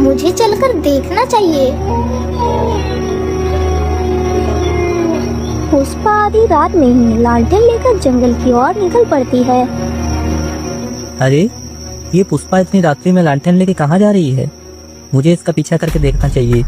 मुझे चलकर देखना चाहिए। पुष्पा आधी रात में ही लालटेन लेकर जंगल की ओर निकल पड़ती है। अरे ये पुष्पा इतनी रात्रि में लालटेन लेके कहाँ जा रही है? मुझे इसका पीछा करके देखना चाहिए।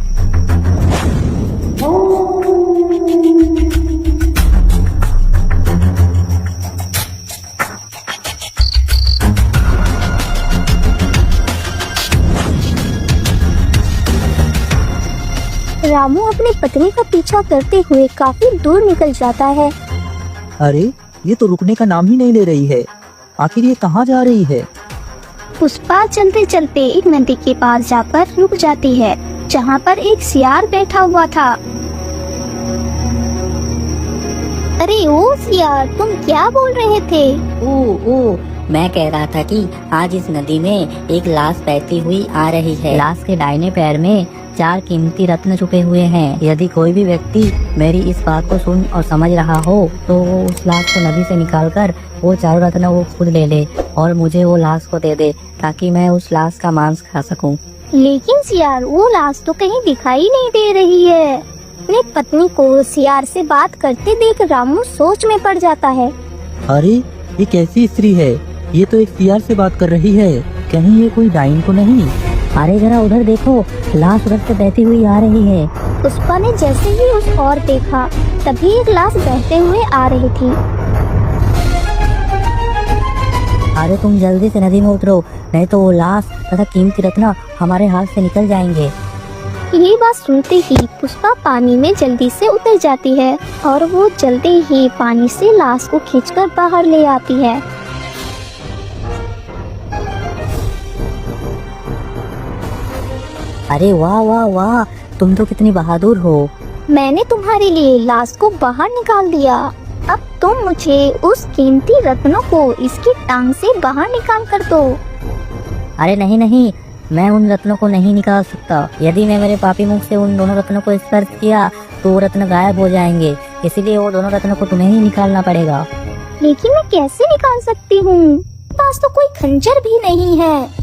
रामू अपनी पत्नी का पीछा करते हुए काफी दूर निकल जाता है। अरे ये तो रुकने का नाम ही नहीं ले रही है। आखिर ये कहाँ जा रही है? पुष्पा चलते चलते एक नदी के पास जाकर रुक जाती है, जहाँ पर एक सियार बैठा हुआ था। अरे ओ सियार, तुम क्या बोल रहे थे? ओ मैं कह रहा था कि आज इस नदी में एक लाश बहती हुई आ रही है। लाश के दाहिने पैर में 4 कीमती रत्न छुपे हुए हैं। यदि कोई भी व्यक्ति मेरी इस बात को सुन और समझ रहा हो तो वो उस लाश को नदी से निकालकर वो 4 रत्न वो खुद ले ले और मुझे वो लाश को दे दे, ताकि मैं उस लाश का मांस खा सकूं। लेकिन सियार, वो लाश तो कहीं दिखाई नहीं दे रही है। अपनी पत्नी को सियार से बात करते देख रामू सोच में पड़ जाता है। अरे ये कैसी स्त्री है? ये तो एक सियार से बात कर रही है। कहीं ये कोई डाइन तो नहीं? अरे जरा उधर देखो, लाश उधर से बहती हुई आ रही है। पुष्पा ने जैसे ही उस ओर देखा, तभी एक लाश बहते हुए आ रही थी। अरे तुम जल्दी से नदी में उतरो, नहीं तो वो लाश तथा कीमती रत्न हमारे हाथ से निकल जाएंगे। ये बात सुनते ही पुष्पा पानी में जल्दी से उतर जाती है और वो जल्दी ही पानी से लाश को खींचकर बाहर ले आती है। अरे वाह वाह वाह, तुम तो कितनी बहादुर हो। मैंने तुम्हारे लिए लाश को बाहर निकाल दिया। अब तुम मुझे उस कीमती रत्नों को इसकी टांग से बाहर निकाल कर दो। अरे नहीं नहीं, मैं उन रत्नों को नहीं निकाल सकता। यदि मैं मेरे पापी मुख से उन दोनों रत्नों को स्पर्श किया तो वो रत्न गायब हो जाएंगे, इसीलिए वो दोनों रत्नों को तुम्हें ही निकालना पड़ेगा। लेकिन मैं कैसे निकाल सकती हूँ? पास तो कोई खंजर भी नहीं है।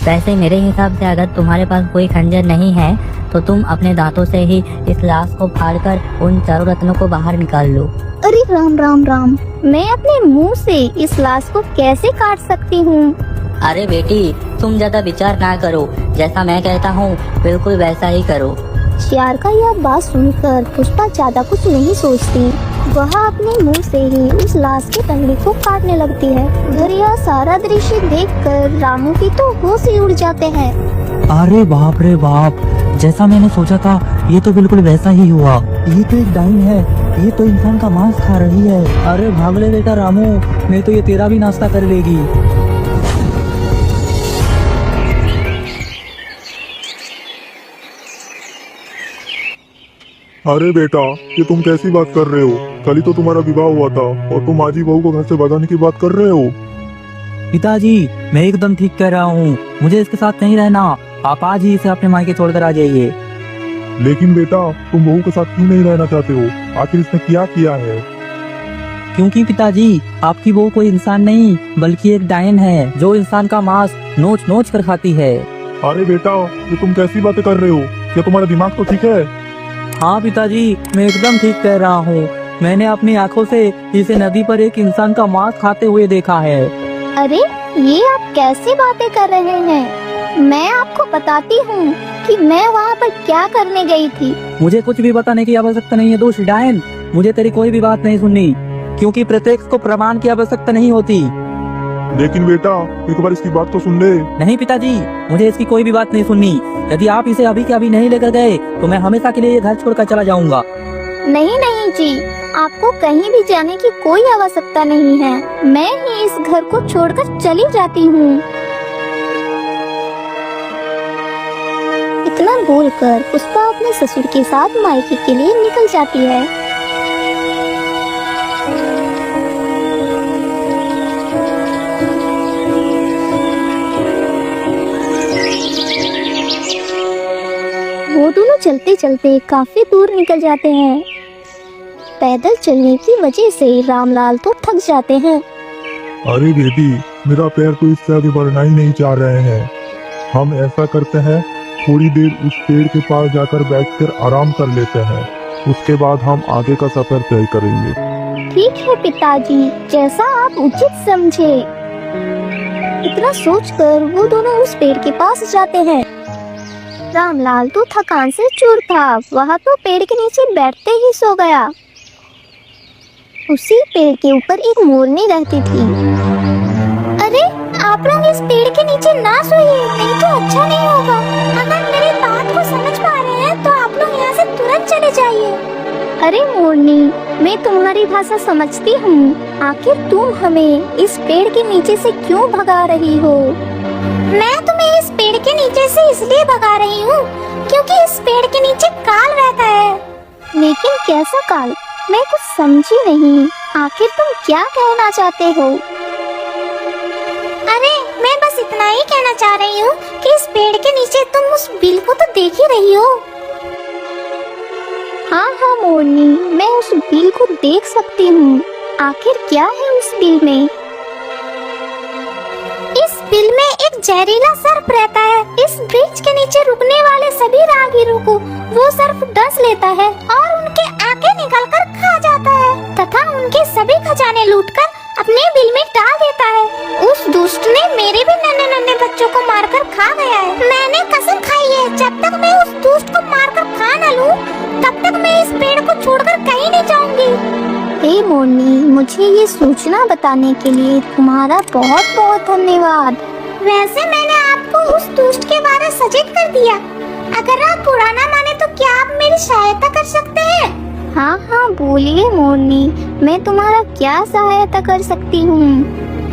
वैसे मेरे हिसाब से अगर तुम्हारे पास कोई खंजर नहीं है तो तुम अपने दांतों से ही इस लाश को फाड़कर उन 4 रत्नों को बाहर निकाल लो। अरे राम राम राम, मैं अपने मुंह से इस लाश को कैसे काट सकती हूँ? अरे बेटी, तुम ज्यादा विचार ना करो, जैसा मैं कहता हूँ बिल्कुल वैसा ही करो। सियार का यह बात सुनकर पुष्पा ज्यादा कुछ नहीं सोचती। वह अपने मुंह से ही उस लाश के टंगड़ी को काटने लगती है। उधर यह सारा दृश्य देखकर रामू की तो होश ही उड़ जाते हैं। अरे बाप रे बाप, जैसा मैंने सोचा था ये तो बिल्कुल वैसा ही हुआ। ये तो एक डाइन है, ये तो इंसान का मांस खा रही है। अरे भाग ले बेटा रामू, नहीं तो ये तेरा भी नाश्ता कर लेगी। अरे बेटा, ये तुम कैसी बात कर रहे हो? कल ही तो तुम्हारा विवाह हुआ था और तुम आज ही बहू को घर से भगाने की बात कर रहे हो। पिताजी, मैं एकदम ठीक कह रहा हूँ। मुझे इसके साथ नहीं रहना। आप आज ही इसे अपने मायके छोड़कर आ जाइए। लेकिन बेटा, तुम बहू के साथ क्यों नहीं रहना चाहते हो? आखिर इसने क्या किया है? क्योंकि पिताजी, आपकी बहू कोई इंसान नहीं बल्कि एक डायन है, जो इंसान का मांस नोच नोच कर खाती है। अरे बेटा, ये तुम कैसी बातें कर रहे हो? क्या तुम्हारा दिमाग तो ठीक है? हाँ पिताजी, मैं एकदम ठीक कह रहा हूँ। मैंने अपनी आंखों से इसे नदी पर एक इंसान का मांस खाते हुए देखा है। अरे ये आप कैसी बातें कर रहे हैं? मैं आपको बताती हूँ कि मैं वहाँ पर क्या करने गई थी। मुझे कुछ भी बताने की आवश्यकता नहीं है दोस्त डायन। मुझे तेरी कोई भी बात नहीं सुननी, क्योंकि प्रत्यक्ष को प्रमाण की आवश्यकता नहीं होती। लेकिन बेटा, एक बार इसकी बात तो सुन ले। नहीं पिताजी, मुझे इसकी कोई भी बात नहीं सुननी। यदि आप इसे अभी के अभी नहीं लेकर गए तो मैं हमेशा के लिए ये घर छोड़कर चला जाऊंगा। नहीं नहीं जी, आपको कहीं भी जाने की कोई आवश्यकता नहीं है। मैं ही इस घर को छोड़कर चली जाती हूँ। इतना बोलकर पुष्पा अपने ससुर के साथ मायके के लिए निकल जाती है। वो दोनों चलते चलते काफी दूर निकल जाते हैं। पैदल चलने की वजह से रामलाल तो थक जाते हैं। अरे बेटी, मेरा पैर तो इससे आगे बढ़ना ही नहीं चाह रहे हैं। हम ऐसा करते हैं थोड़ी देर उस पेड़ के पास जाकर बैठकर आराम कर लेते हैं। उसके बाद हम आगे का सफर तय करेंगे। ठीक है पिताजी, जैसा आप उचित समझे। इतना सोचकर वो दोनों उस पेड़ के पास जाते हैं। रामलाल तो थकान से चूर था, वह तो पेड़ के नीचे बैठते ही सो गया। उसी पेड़ के ऊपर एक मोरनी रहती थी। अरे आप लोग इस पेड़ के नीचे ना सोइए, नहीं तो अच्छा नहीं होगा। अगर मेरी बात को समझ पा रहे हैं तो आप लोग यहाँ से तुरंत चले जाइए। अरे मोरनी, मैं तुम्हारी भाषा समझती हूँ, आखिर तुम हमें इस पेड़ के नीचे से क्यों भगा रही हो? मैं तुम्हें इस पेड़ के नीचे से इसलिए भगा रही हूँ क्योंकि इस पेड़ के नीचे काल रहता है। लेकिन कैसा काल? मैं कुछ समझी नहीं। आखिर तुम क्या कहना चाहते हो? अरे मैं बस इतना ही कहना चाह रही हूँ कि इस पेड़ के नीचे तुम उस बिल को तो देख ही रही हो। हाँ हाँ मोरनी, मैं उस बिल को देख सकती हूँ। आखिर क्या है उस बिल में? इस बिल में एक जहरीला सर्प रहता है। इस वृक्ष के नीचे रुकने वाले सभी राहगीरों को वो सर्प डस लेता है और उनके आंखें निकालकर खा जाता है तथा उनके सभी खजाने लूटकर अपने बिल में डाल देता है। उस दुष्ट ने मेरे भी नन्हे नन्हे बच्चों को मारकर खा गया है। मैंने कसम खाई है, जब तक मैं उस दुष्ट को मारकर खा न लूं, तब तक मैं इस पेड़ को छोड़कर कहीं नहीं जाऊंगी। हे मोरनी, मुझे ये सूचना बताने के लिए तुम्हारा बहुत बहुत धन्यवाद। वैसे मैंने आपको उस दुष्ट के बारे सचेत कर दिया। अगर आप बुरा ना माने तो क्या आप मेरी सहायता कर सकते हैं? हाँ हाँ बोलिए मोरनी, मैं तुम्हारा क्या सहायता कर सकती हूँ?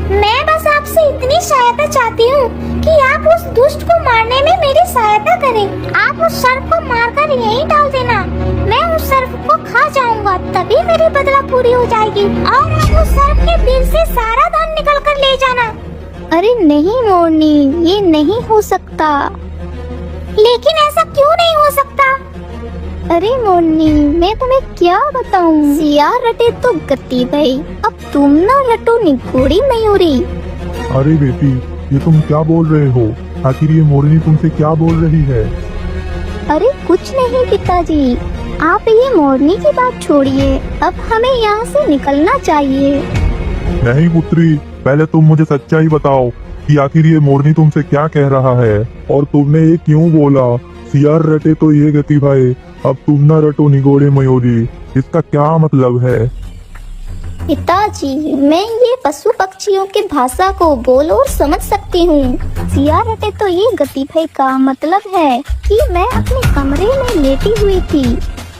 मैं बस आपसे इतनी सहायता चाहती हूँ कि आप उस दुष्ट को मारने में मेरी सहायता करें। आप उस सर्प को मारकर यहीं डाल देना। मैं उस सर्प को खा जाऊंगा, तभी मेरी बदला पूरी हो जाएगी और आप उस सर्प के बिल से सारा धन निकल कर ले जाना। अरे नहीं मोरनी, ये नहीं हो सकता। लेकिन ऐसा क्यों नहीं हो सकता? अरे मोरनी, मैं तुम्हें क्या बताऊं? सियार रटे तो गति भई, अब तुम ना रटो निगोड़ी मयूरी। अरे बेटी, ये तुम क्या बोल रहे हो? आखिर ये मोरनी तुमसे क्या बोल रही है? अरे कुछ नहीं पिताजी, आप ये मोरनी की बात छोड़िए, अब हमें यहाँ से निकलना चाहिए। नहीं पुत्री, पहले तुम मुझे सच्चाई बताओ कि आखिर ये मोरनी तुमसे क्या कह रहा है और तुमने ये क्यों बोला? सियार रटे तो ये गति भाई, अब तुम न रटो निगोड़े मयूरी, इसका क्या मतलब है? पिताजी, मैं ये पशु पक्षियों की भाषा को बोल और समझ सकती हूँ। सियार रटे तो ये गति भई का मतलब है कि मैं अपने कमरे में लेटी हुई थी।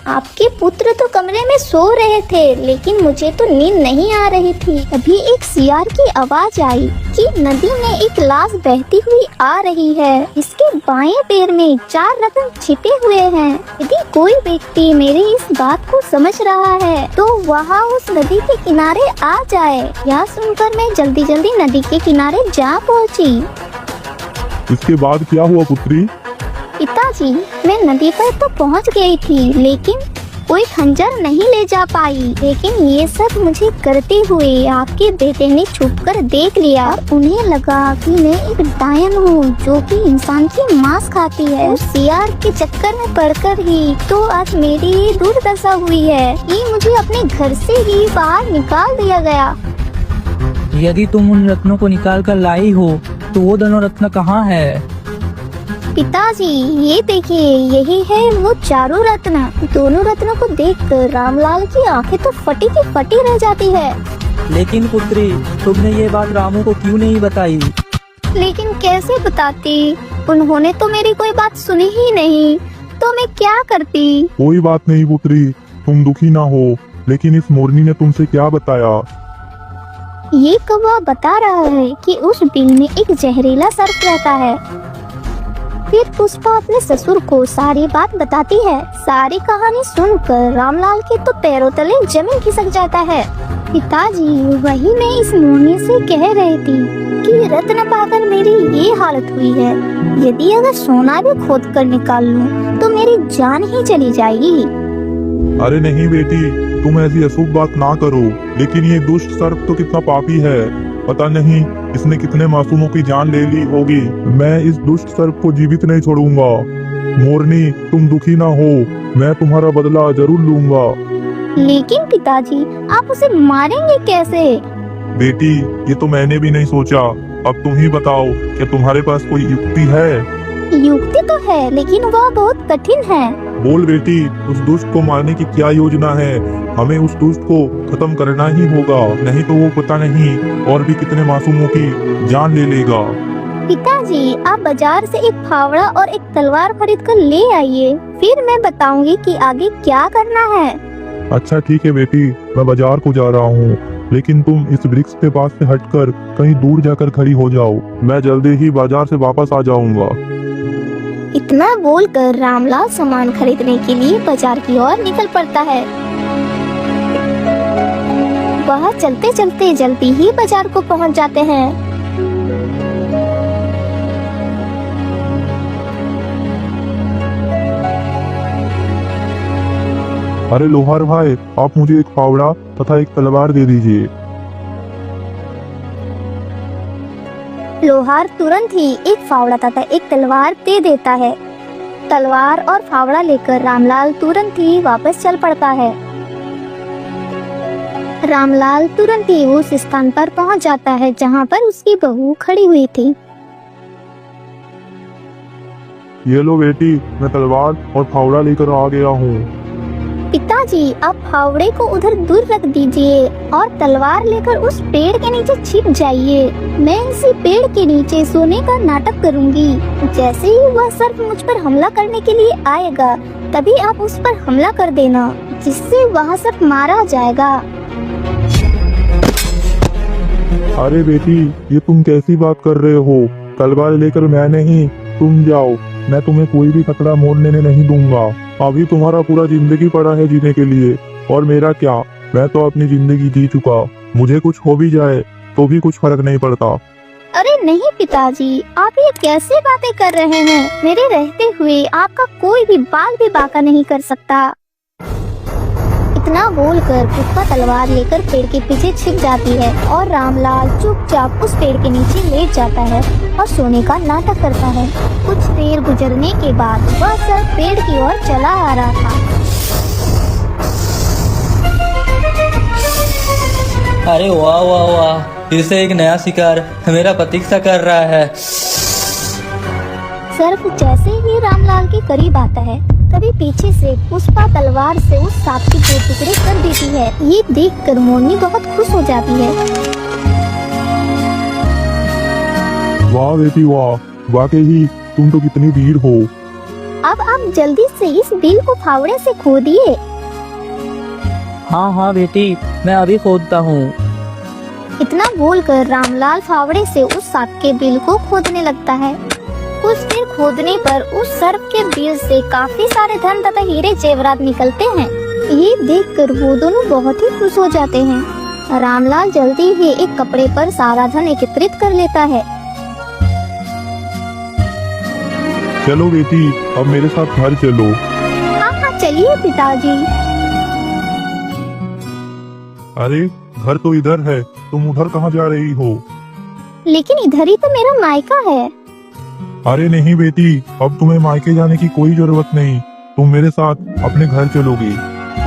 आपके पुत्र तो कमरे में सो रहे थे, लेकिन मुझे तो नींद नहीं आ रही थी। अभी एक सियार की आवाज आई कि नदी में एक लाश बहती हुई आ रही है। इसके बाएं पैर में 4 रत्न छिपे हुए हैं। यदि कोई व्यक्ति मेरी इस बात को समझ रहा है तो वह उस नदी के किनारे आ जाए। यह सुनकर मैं जल्दी जल्दी नदी के किनारे जा पहुंची। इसके बाद क्या हुआ पुत्री? पिताजी, मैं नदी पर तो पहुंच गई थी, लेकिन कोई खंजर नहीं ले जा पाई। लेकिन ये सब मुझे करते हुए आपके बेटे ने छुपकर देख लिया और उन्हें लगा कि मैं एक डायन हूँ जो कि इंसान की मांस खाती है। उस सियार के चक्कर में पड़कर ही तो आज मेरी ये दुर्दशा हुई है कि मुझे अपने घर से ही बाहर निकाल दिया गया। यदि तुम उन रत्नों को निकाल कर लाई हो तो वो दोनों रत्न कहाँ है? पिताजी, ये देखिए, यही है वो चारों रत्न। दोनों रत्नों को देखकर रामलाल की आंखें तो फटी की फटी रह जाती है। लेकिन पुत्री, तुमने ये बात रामू को क्यों नहीं बताई? लेकिन कैसे बताती? उन्होंने तो मेरी कोई बात सुनी ही नहीं, तो मैं क्या करती? कोई बात नहीं पुत्री, तुम दुखी ना हो। लेकिन इस मोरनी ने तुमसे क्या बताया? ये कौवा बता रहा है कि उस बिल में एक जहरीला सर्प रहता है। फिर पुष्पा अपने ससुर को सारी बात बताती है। सारी कहानी सुनकर रामलाल के तो पैरों तले जमीन खिसक जाता है। पिताजी, वही मैं इस मोरनी से कह रही थी कि रत्न पाकर मेरी ये हालत हुई है। यदि अगर सोना भी खोद कर निकाल लूं तो मेरी जान ही चली जाएगी। अरे नहीं बेटी, तुम ऐसी अशुभ बात ना करो। लेकिन ये दुष्ट सर्प तो कितना पापी है, पता नहीं इसने कितने मासूमों की जान ले ली होगी। मैं इस दुष्ट सर्प को जीवित नहीं छोड़ूंगा। मोरनी, तुम दुखी ना हो, मैं तुम्हारा बदला जरूर लूंगा। लेकिन पिताजी, आप उसे मारेंगे कैसे? बेटी, ये तो मैंने भी नहीं सोचा। अब तुम ही बताओ कि तुम्हारे पास कोई युक्ति है? युक्ति तो है, लेकिन वह बहुत कठिन है। बोल बेटी, उस दुष्ट को मारने की क्या योजना है? हमें उस दुष्ट को खत्म करना ही होगा, नहीं तो वो पता नहीं और भी कितने मासूमों की जान ले लेगा। पिताजी, आप बाजार से एक फावड़ा और एक तलवार खरीद कर ले आइए, फिर मैं बताऊंगी कि आगे क्या करना है। अच्छा ठीक है बेटी, मैं बाजार को जा रहा हूँ, लेकिन तुम इस वृक्ष के पास से हटकर कहीं दूर जाकर खड़ी हो जाओ। मैं जल्दी ही बाजार से वापस आ जाऊंगा। इतना बोलकर रामलाल सामान खरीदने के लिए बाजार की ओर निकल पड़ता है। वह चलते चलते जल्दी ही बाजार को पहुंच जाते हैं। अरे लोहार भाई, आप मुझे एक फावड़ा तथा एक तलवार दे दीजिए। लोहार तुरंत ही एक फावड़ा तथा एक तलवार दे देता है। तलवार और फावड़ा लेकर रामलाल तुरंत ही वापस चल पड़ता है। रामलाल तुरंत ही उस स्थान पर पहुंच जाता है जहां पर उसकी बहू खड़ी हुई थी। ये लो बेटी, मैं तलवार और फावड़ा लेकर आ गया हूँ। पिताजी, आप फावड़े को उधर दूर रख दीजिए और तलवार लेकर उस पेड़ के नीचे छिप जाइए। मैं इसी पेड़ के नीचे सोने का नाटक करूंगी। जैसे ही वह सर्प मुझ पर हमला करने के लिए आएगा, तभी आप उस पर हमला कर देना, जिससे वह सर्प मारा जाएगा। अरे बेटी, ये तुम कैसी बात कर रहे हो? तलवार लेकर मैं नहीं, तुम जाओ, मैं तुम्हें कोई भी खतरा मोड़ने नहीं दूंगा। अभी तुम्हारा पूरा जिंदगी पड़ा है जीने के लिए, और मेरा क्या, मैं तो अपनी जिंदगी जी चुका। मुझे कुछ हो भी जाए तो भी कुछ फर्क नहीं पड़ता। अरे नहीं पिताजी, आप ये कैसे बातें कर रहे हैं? मेरे रहते हुए आपका कोई भी बाल भी बांका नहीं कर सकता। इतना बोलकर पुष्पा तलवार लेकर पेड़ के पीछे छिप जाती है और रामलाल चुपचाप उस पेड़ के नीचे लेट जाता है और सोने का नाटक करता है। कुछ देर गुजरने के बाद वह सर्प पेड़ की ओर चला आ रहा था। अरे वाह वाह वाह, फिर से एक नया शिकार मेरा प्रतीक्षा कर रहा है। सर्प जैसे ही रामलाल के करीब आता है, तभी पीछे से पुष्पा तलवार से उस सांप के 2 टुकड़े कर देती है। ये देखकर मोरनी बहुत खुश हो जाती है। वाह बेटी वाह, वाकई ही तुम तो कितनी वीर हो। अब आप जल्दी से इस बिल को फावड़े से खोदिए। हाँ हाँ बेटी, मैं अभी खोदता हूँ। इतना बोलकर रामलाल फावड़े से उस सांप के बिल को खोदने लगता है। कुछ देर खोदने पर उस सर्प के बिल से काफी सारे धन तथा हीरे जेवरात निकलते हैं। ये देखकर वो दोनों बहुत ही खुश हो जाते हैं। रामलाल जल्दी ही एक कपड़े पर सारा धन एकत्रित कर लेता है। चलो बेटी, अब मेरे साथ घर चलो। हाँ हाँ चलिए पिताजी। अरे घर तो इधर है, तुम उधर कहाँ जा रही हो? लेकिन इधर ही तो मेरा मायका है। अरे नहीं बेटी, अब तुम्हें मायके जाने की कोई जरूरत नहीं, तुम मेरे साथ अपने घर चलोगी।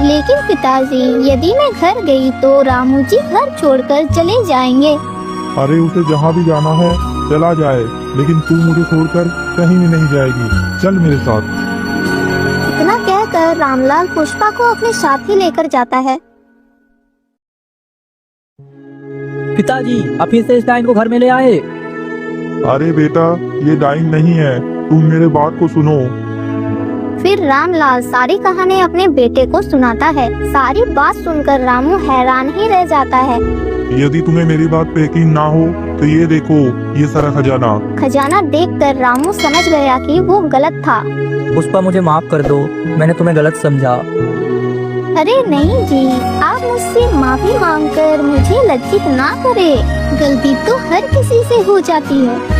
लेकिन पिताजी, यदि मैं घर गई तो रामू जी घर छोड़कर चले जाएंगे। अरे उसे जहाँ भी जाना है चला जाए, लेकिन तू मुझे छोड़कर कहीं भी नहीं जाएगी। चल मेरे साथ। इतना कहकर रामलाल पुष्पा को अपने साथ ही लेकर जाता है। पिताजी, आप फिर से इस डाइन को घर में ले आए। अरे बेटा, ये डाइन नहीं है, तुम मेरे बात को सुनो। फिर रामलाल सारी कहानी अपने बेटे को सुनाता है। सारी बात सुनकर रामू हैरान ही रह जाता है। यदि तुम्हें मेरी बात पे यकीन ना हो तो ये देखो, ये सारा खजाना। खजाना देखकर रामू समझ गया कि वो गलत था। पुष्पा, मुझे माफ कर दो, मैंने तुम्हें गलत समझा। अरे नहीं जी, आप मुझसे माफी मांगकर मुझे लज्जित ना करें। गलती तो हर किसी से हो जाती है।